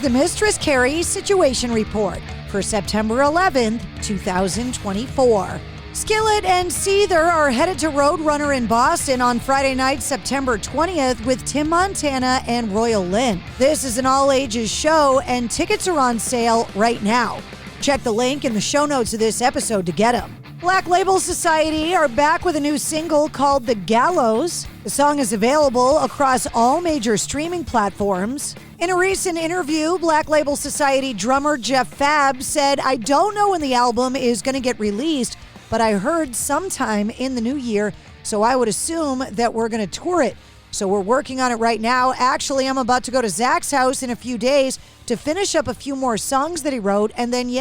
the Mistress Carrie Situation Report for September 11th, 2024. Skillet and Seether are headed to Roadrunner in Boston on Friday night, September 20th with Tim Montana and Royale Lynn. This is an all-ages show and tickets are on sale right now. Check the link in the show notes of this episode to get them. Black Label Society are back with a new single called The Gallows. The song is available across all major streaming platforms. In a recent interview, Black Label Society drummer Jeff Fab said, "I don't know when the album is going to get released, but I heard sometime in the new year, so I would assume that we're going to tour it. So we're working on it right now. Actually, I'm about to go to Zach's house in a few days to finish up a few more songs that he wrote, and then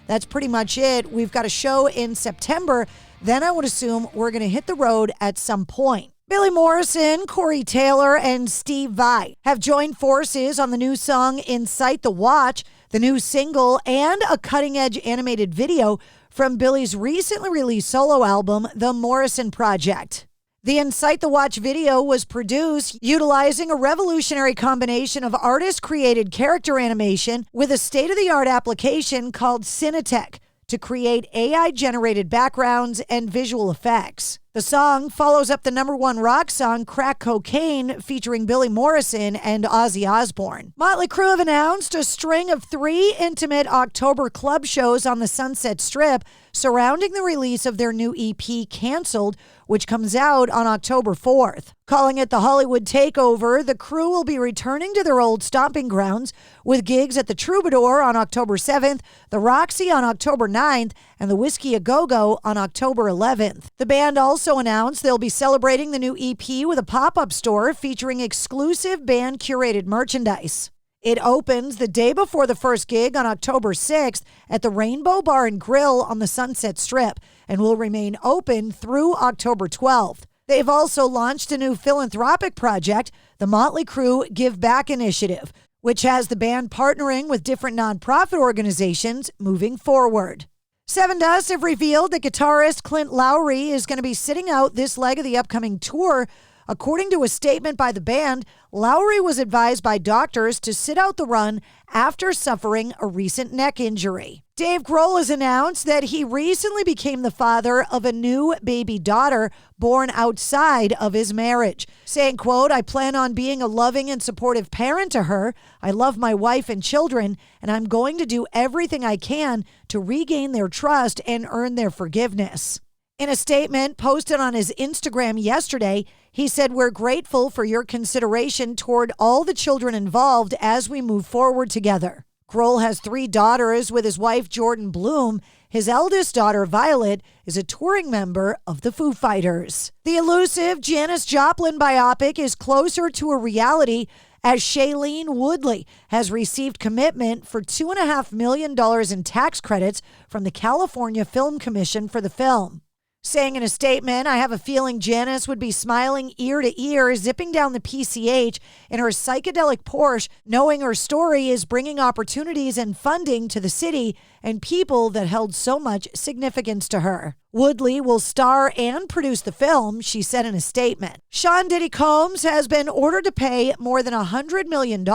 that's pretty much it. We've got a show in September. Then I would assume we're going to hit the road at some point." Billy Morrison, Corey Taylor, and Steve Vai have joined forces on the new song Incite The Watch, the new single, and a cutting-edge animated video from Billy's recently released solo album, The Morrison Project. The Incite The Watch video was produced utilizing a revolutionary combination of artist-created character animation with a state-of-the-art application called Cinetech to create AI-generated backgrounds and visual effects. The song follows up the #1 rock song Crack Cocaine featuring Billy Morrison and Ozzy Osbourne. Motley Crue have announced a string of 3 intimate October club shows on the Sunset Strip surrounding the release of their new EP Cancelled, which comes out on October 4th. Calling it the Hollywood Takeover, the Crue will be returning to their old stomping grounds with gigs at the Troubadour on October 7th, the Roxy on October 9th, and the Whiskey A Go-Go on October 11th. The band also announced they'll be celebrating the new EP with a pop-up store featuring exclusive band-curated merchandise. It opens the day before the first gig on October 6th at the Rainbow Bar and Grill on the Sunset Strip and will remain open through October 12th. They've also launched a new philanthropic project, the Motley Crue Give Back Initiative, which has the band partnering with different nonprofit organizations moving forward. Sevendust have revealed that guitarist Clint Lowry is going to be sitting out this leg of the upcoming tour. According to a statement by the band, Lowry was advised by doctors to sit out the run after suffering a recent neck injury. Dave Grohl has announced that he recently became the father of a new baby daughter born outside of his marriage, saying, quote, "I plan on being a loving and supportive parent to her. I love my wife and children, and I'm going to do everything I can to regain their trust and earn their forgiveness." In a statement posted on his Instagram yesterday, he said, "We're grateful for your consideration toward all the children involved as we move forward together." Grohl has 3 daughters with his wife, Jordan Bloom. His eldest daughter, Violet, is a touring member of the Foo Fighters. The elusive Janis Joplin biopic is closer to a reality as Shailene Woodley has received commitment for $2.5 million in tax credits from the California Film Commission for the film. Saying in a statement, "I have a feeling Janis would be smiling ear to ear, zipping down the PCH in her psychedelic Porsche, knowing her story is bringing opportunities and funding to the city and people that held so much significance to her." Woodley will star and produce the film, she said in a statement. Sean Diddy Combs has been ordered to pay more than $100 million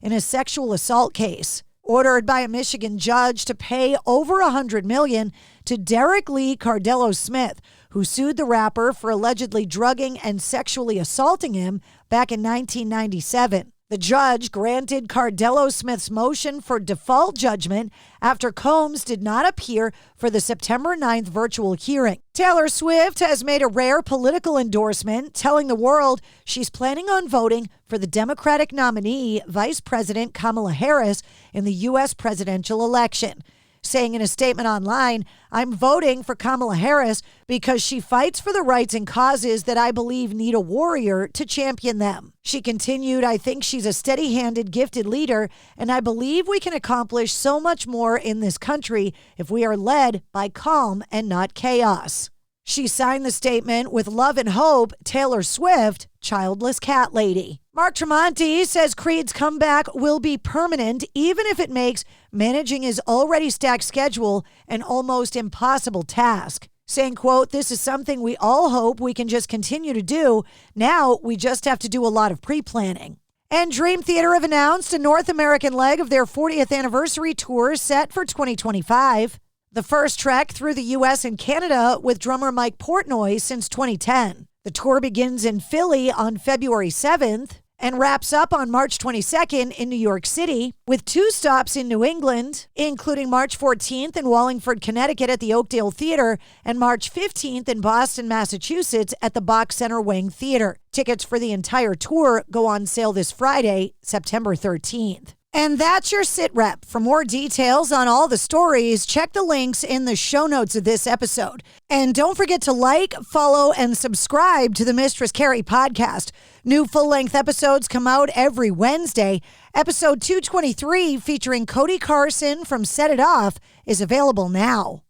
in a sexual assault case. Ordered by a Michigan judge to pay over $100 million to Derek Lee Cardello Smith, who sued the rapper for allegedly drugging and sexually assaulting him back in 1997. The judge granted Cardello Smith's motion for default judgment after Combs did not appear for the September 9th virtual hearing. Taylor Swift has made a rare political endorsement, telling the world she's planning on voting for the Democratic nominee, Vice President Kamala Harris, in the U.S. presidential election. Saying in a statement online, "I'm voting for Kamala Harris because she fights for the rights and causes that I believe need a warrior to champion them." She continued, "I think she's a steady-handed, gifted leader, and I believe we can accomplish so much more in this country if we are led by calm and not chaos." She signed the statement with love and hope, Taylor Swift, childless cat lady. Mark Tremonti says Creed's comeback will be permanent, even if it makes managing his already stacked schedule an almost impossible task. Saying, quote, "This is something we all hope we can just continue to do. Now we just have to do a lot of pre-planning." And Dream Theater have announced a North American leg of their 40th anniversary tour set for 2025. The first trek through the U.S. and Canada with drummer Mike Portnoy since 2010. The tour begins in Philly on February 7th and wraps up on March 22nd in New York City, with 2 stops in New England, including March 14th in Wallingford, Connecticut at the Oakdale Theater, and March 15th in Boston, Massachusetts at the Bach Center Wing Theater. Tickets for the entire tour go on sale this Friday, September 13th. And that's your sit rep. For more details on all the stories, check the links in the show notes of this episode. And don't forget to like, follow, and subscribe to the Mistress Carrie Podcast. New full-length episodes come out every Wednesday. Episode 223, featuring Cody Carson from Set It Off, is available now.